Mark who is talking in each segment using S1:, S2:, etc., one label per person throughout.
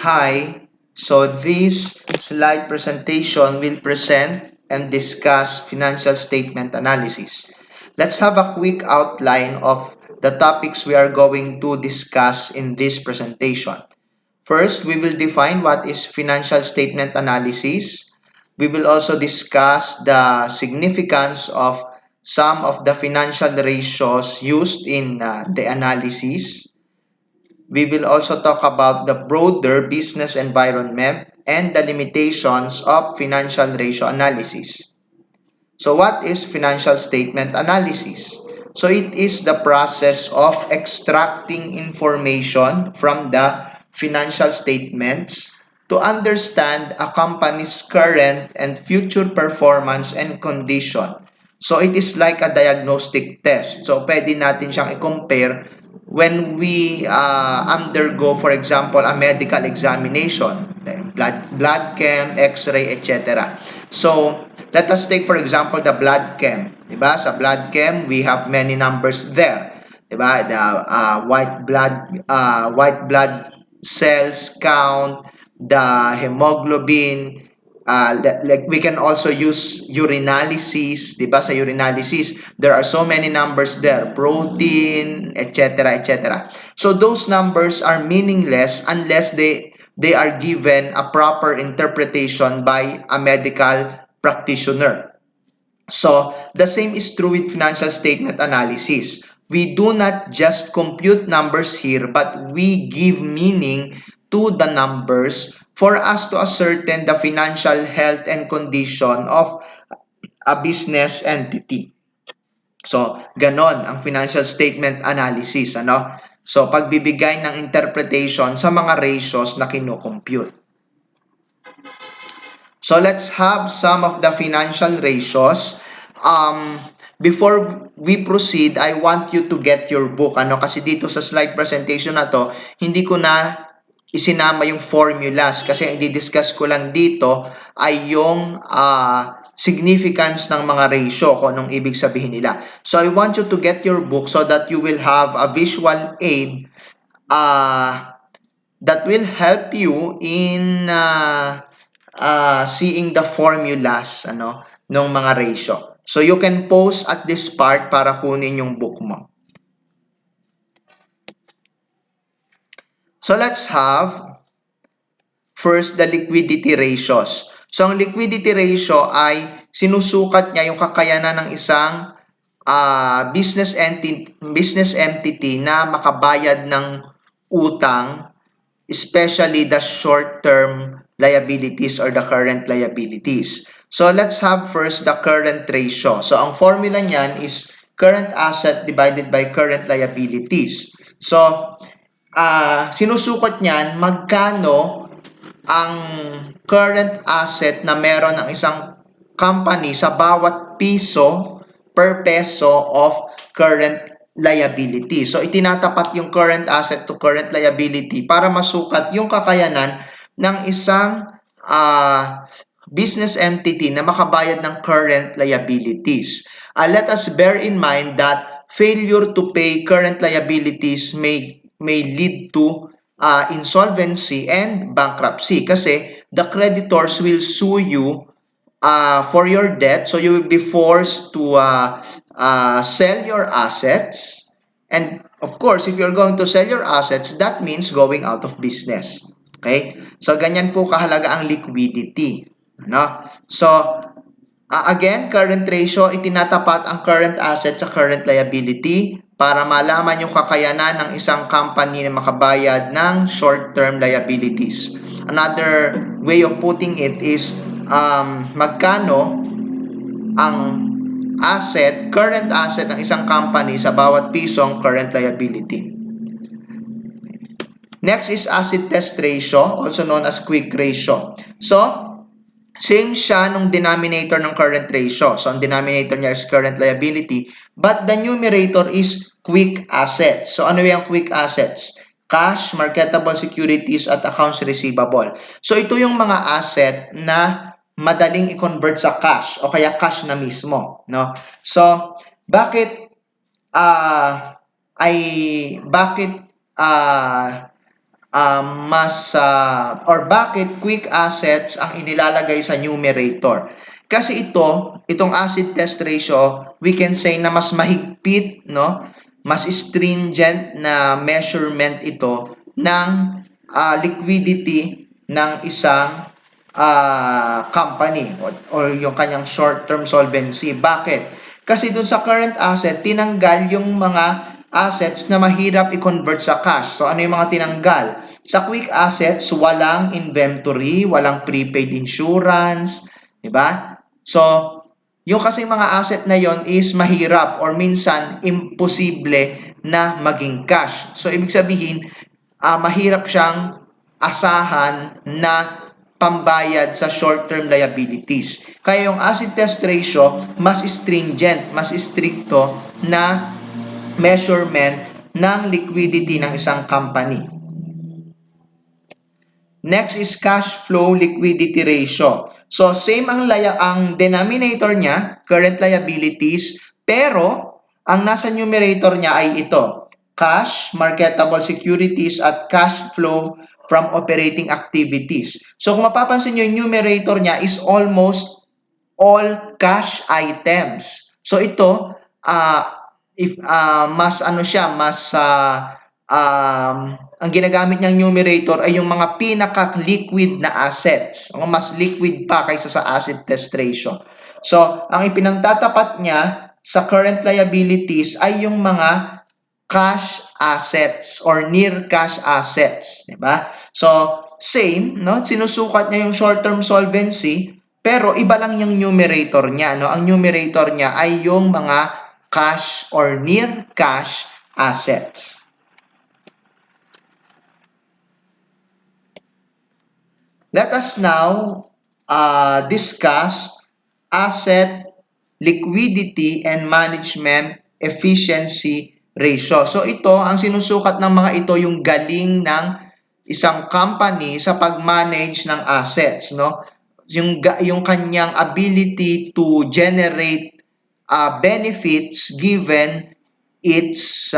S1: Hi, so this slide presentation will present and discuss financial statement analysis. Let's have a quick outline of the topics we are going to discuss in this presentation. First, we will define what is financial statement analysis. We will also discuss the significance of some of the financial ratios used in the analysis. We will also talk about the broader business environment and the limitations of financial ratio analysis. So what is financial statement analysis? So it is the process of extracting information from the financial statements to understand a company's current and future performance and condition. So it is like a diagnostic test. So pwede natin siyang i-compare when we undergo, for example, a medical examination, blood chem, x-ray, etc. So let us take, for example, the blood chem. Diba? Sa blood chem, we have many numbers there. Diba? The white blood cells count, the hemoglobin, like we can also use urinalysis, diba? Sa urinalysis, there are so many numbers there, protein, etc., etc. So those numbers are meaningless unless they are given a proper interpretation by a medical practitioner. So the same is true with financial statement analysis. We do not just compute numbers here, but we give meaning to the numbers for us to ascertain the financial health and condition of a business entity. So, ganon ang financial statement analysis, ano? So, pagbibigay ng interpretation sa mga ratios na kinocompute. So, let's have some of the financial ratios. Before we proceed, I want you to get your book. Ano? Kasi dito sa slide presentation na to, hindi ko na isinama yung formulas kasi ang i-discuss ko lang dito ay yung significance ng mga ratio kung anong ibig sabihin nila. So, I want you to get your book so that you will have a visual aid that will help you in seeing the formulas ng mga ratio. So, you can pause at this part para kunin yung book mo. So, let's have first the liquidity ratios. So, ang liquidity ratio ay sinusukat niya yung kakayanan ng isang business entity na makabayad ng utang, especially the short-term liabilities or the current liabilities. So, let's have first the current ratio. So, ang formula niyan is current asset divided by current liabilities. So, sinusukat niyan magkano ang current asset na meron ng isang company sa bawat piso per peso of current liability. So, itinatapat yung current asset to current liability para masukat yung kakayanan ng isang business entity na makabayad ng current liabilities. Let us bear in mind that failure to pay current liabilities may lead to insolvency and bankruptcy kasi the creditors will sue you for your debt, so you will be forced to sell your assets, and of course if you're going to sell your assets, that means going out of business. Okay, so ganyan po kahalaga ang liquidity, no? So again, current ratio, itinatapat ang current asset sa current liability para malaman yung kakayanan ng isang company na makabayad ng short-term liabilities. Another way of putting it is magkano ang current asset ng isang company sa bawat pisong current liability. Next is acid test ratio, also known as quick ratio. So, same siya nung denominator ng current ratio. So, ang denominator niya is current liability, but the numerator is quick assets. So, ano yung quick assets? Cash, marketable securities, at accounts receivable. So, ito yung mga asset na madaling i-convert sa cash o kaya cash na mismo, no? So, bakit 'Bakit or bakit quick assets ang inilalagay sa numerator? Kasi itong acid test ratio, we can say na mas mahigpit, no? Mas stringent na measurement ito ng liquidity ng isang company or yung kanyang short-term solvency. Bakit? Kasi dun sa current asset, tinanggal yung mga assets na mahirap i-convert sa cash. So, ano yung mga tinanggal? Sa quick assets, walang inventory, walang prepaid insurance, di ba? So, yung kasi mga asset na yon is mahirap or minsan imposible na maging cash. So, ibig sabihin, mahirap siyang asahan na pambayad sa short-term liabilities. Kaya yung acid test ratio, mas stringent, mas stricto na measurement ng liquidity ng isang company. Next is cash flow liquidity ratio. So same ang denominator niya, current liabilities, pero ang nasa numerator niya ay ito, cash, marketable securities at cash flow from operating activities. So kung mapapansin niyo, yung numerator niya is almost all cash items. So ito, mas ano siya, mas ang ginagamit niyang numerator ay yung mga pinaka-liquid na assets. Mas liquid pa kaysa sa acid test ratio. So, ang ipinagtatapat niya sa current liabilities ay yung mga cash assets or near cash assets, di ba? So, same, no? Sinusukat niya yung short-term solvency, pero iba lang yung numerator niya, no? Ang numerator niya ay yung mga cash or near cash assets. Let us now discuss asset liquidity and management efficiency ratio. So ito, ang sinusukat ng mga ito yung galing ng isang company sa pag-manage ng assets, no? Yung kanyang ability to generate benefits given its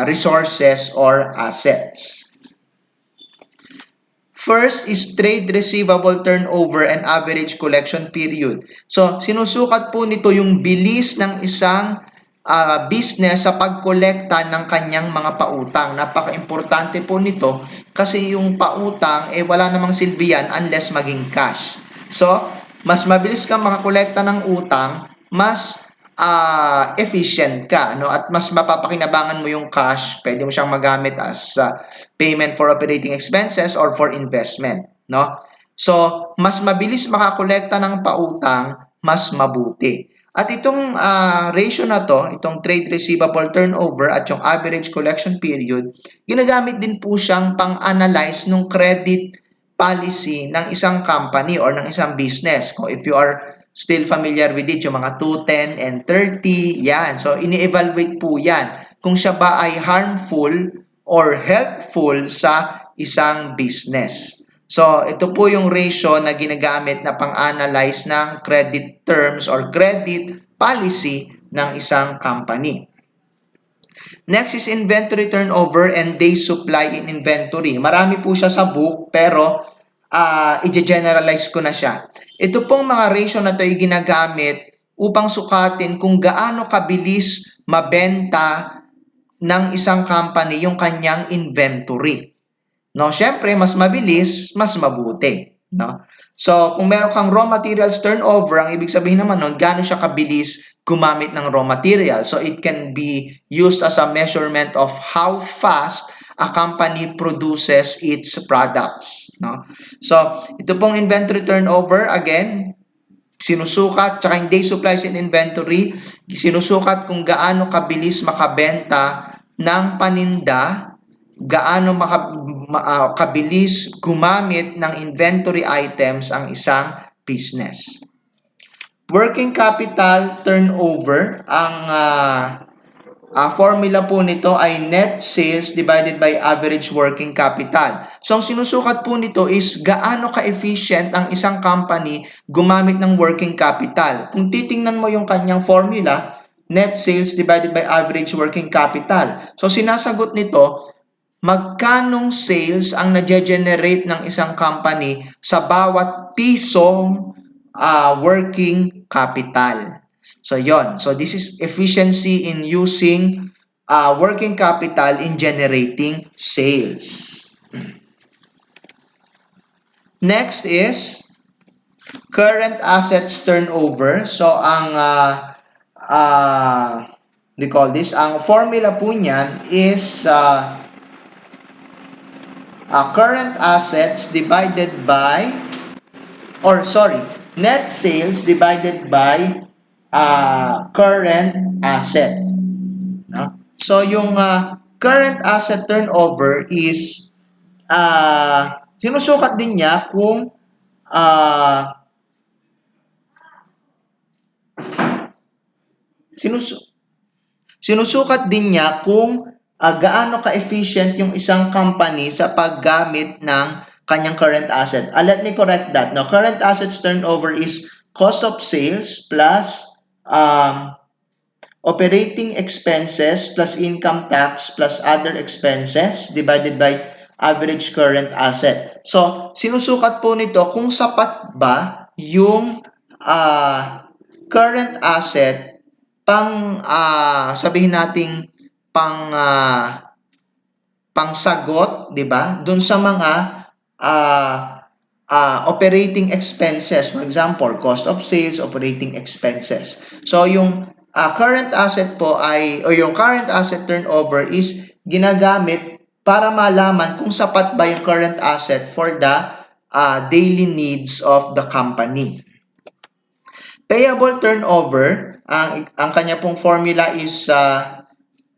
S1: resources or assets. First is trade receivable turnover and average collection period. So, sinusukat po nito yung bilis ng isang business sa pagkolekta ng kanyang mga pautang. Napaka-importante po nito kasi yung pautang, wala namang silbi yan unless maging cash. So, mas mabilis kang makakolekta ng utang, mas efficient ka, no? At mas mapapakinabangan mo yung cash, pwede mo siyang magamit as payment for operating expenses or for investment, no? So, mas mabilis makakolekta ng pautang, mas mabuti. At itong ratio na to, itong trade receivable turnover at yung average collection period, ginagamit din po siyang pang-analyze ng credit policy ng isang company or ng isang business. Kung if you are still familiar with it, yung mga 2, 10, and 30, yan. So, ini-evaluate po yan kung siya ba ay harmful or helpful sa isang business. So, ito po yung ratio na ginagamit na pang-analyze ng credit terms or credit policy ng isang company. Next is inventory turnover and days supply in inventory. Marami po siya sa book pero i-generalize ko na siya. Ito pong mga ratio na ito ay ginagamit upang sukatin kung gaano kabilis mabenta ng isang company yung kanyang inventory. No, syempre mas mabilis, mas mabuti, no? So, kung meron kang raw materials turnover, ang ibig sabihin naman nun, gaano siya kabilis gumamit ng raw material. So, it can be used as a measurement of how fast a company produces its products, no? So, ito pong inventory turnover, again, sinusukat, tsaka yung day supplies in inventory, sinusukat kung gaano kabilis makabenta ng paninda, gaano kabilis gumamit ng inventory items ang isang business. Working capital turnover, ang formula po nito ay net sales divided by average working capital. So, ang sinusukat po nito is gaano ka-efficient ang isang company gumamit ng working capital. Kung titingnan mo yung kanyang formula, net sales divided by average working capital. So, sinasagot nito magkanong sales ang nage-generate ng isang company sa bawat pisong working capital. So yon. So this is efficiency in using working capital in generating sales. Next is current assets turnover. So ang they call this, ang formula po niyan is current assets divided by, or sorry, net sales divided by current asset. No? So yung current asset turnover is sinusukat din niya kung sinusukat din niya kung gaano ka-efficient yung isang company sa paggamit ng kanyang current asset. Let me correct that. Now, current assets turnover is cost of sales plus operating expenses plus income tax plus other expenses divided by average current asset. So, sinusukat po nito kung sapat ba yung current asset pang sabihin nating pangsagot, 'di ba? Doon sa mga operating expenses, for example, cost of sales, operating expenses. So yung current asset po ay, o yung current asset turnover is ginagamit para malaman kung sapat ba yung current asset for the daily needs of the company. Payable turnover, ang kanya pong formula is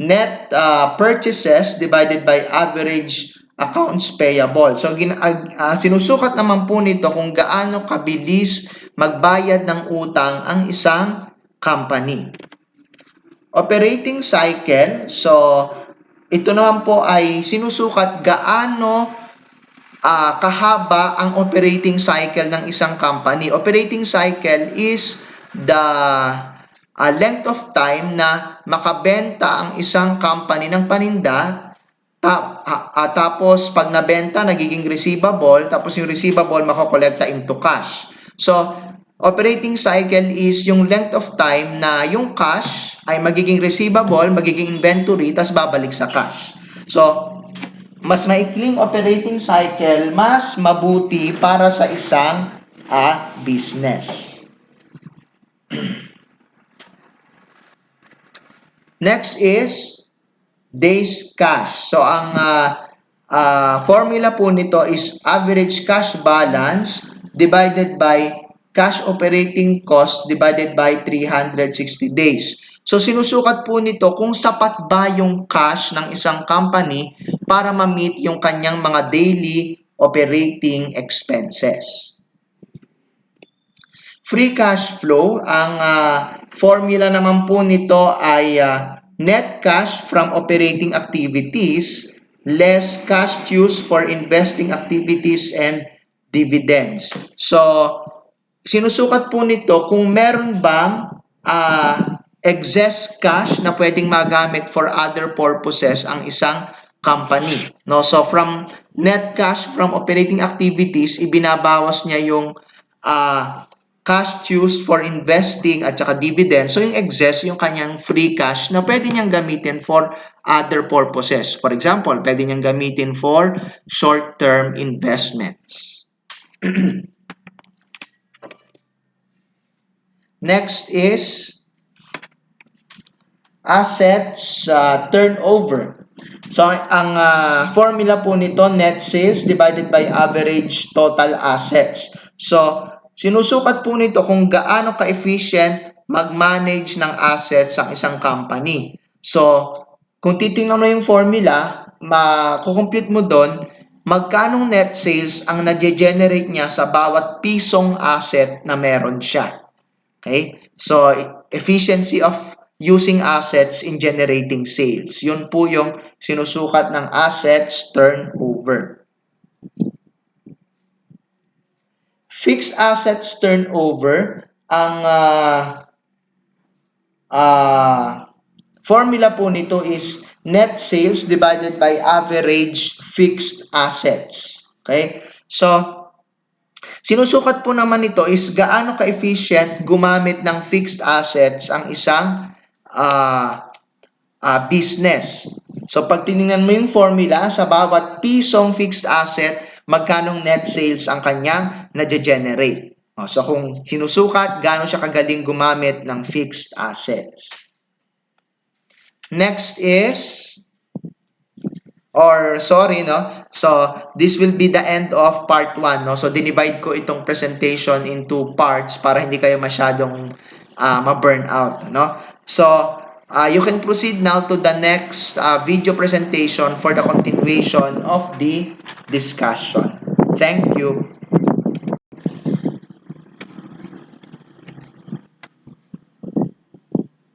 S1: net purchases divided by average accounts payable. So, sinusukat naman po nito kung gaano kabilis magbayad ng utang ang isang company. Operating cycle, so ito naman po ay sinusukat gaano kahaba ang operating cycle ng isang company. Operating cycle is the length of time na makabenta ang isang company ng paninda, tapos pag nabenta nagiging receivable, tapos yung receivable makokolekta into cash. So, operating cycle is yung length of time na yung cash ay magiging receivable, magiging inventory, tapos babalik sa cash. So, mas maikling operating cycle, mas mabuti para sa isang business. Next is days cash. So, ang formula po nito is average cash balance divided by cash operating cost divided by 360 days. So, sinusukat po nito kung sapat ba yung cash ng isang company para ma-meet yung kanyang mga daily operating expenses. Free cash flow, ang formula naman po nito ay net cash from operating activities less cash used for investing activities and dividends. So, sinusukat po nito kung meron bang excess cash na pwedeng magamit for other purposes ang isang company. No? So, from net cash from operating activities, ibinabawas niya yung cash used for investing at saka dividend. So, yung excess, yung kanyang free cash na pwede niyang gamitin for other purposes. For example, pwede niyang gamitin for short-term investments. Next is assets turnover. So, ang formula po nito, net sales divided by average total assets. So, sinusukat po nito kung gaano ka-efficient mag-manage ng assets ang isang company. So, kung titingnan mo yung formula, makukompute mo doon, magkanong net sales ang nage-generate niya sa bawat pisong asset na meron siya. Okay? So, efficiency of using assets in generating sales. Yun po yung sinusukat ng assets turnover. Fixed assets turnover, ang formula po nito is net sales divided by average fixed assets. Okay? So, sinusukat po naman ito is gaano ka-efficient gumamit ng fixed assets ang isang ah, business. So pag tiningnan mo yung formula sa bawat pisong fixed asset, magkanong net sales ang kanyang na-generate. So kung sinusukat, gaano siya kagaling gumamit ng fixed assets. Next is, or sorry, no? So this will be the end of part 1, no? So dinivide ko itong presentation into parts para hindi kayo masyadong ma-burn out, no? So you can proceed now to the next video presentation for the continuation of the discussion. Thank you.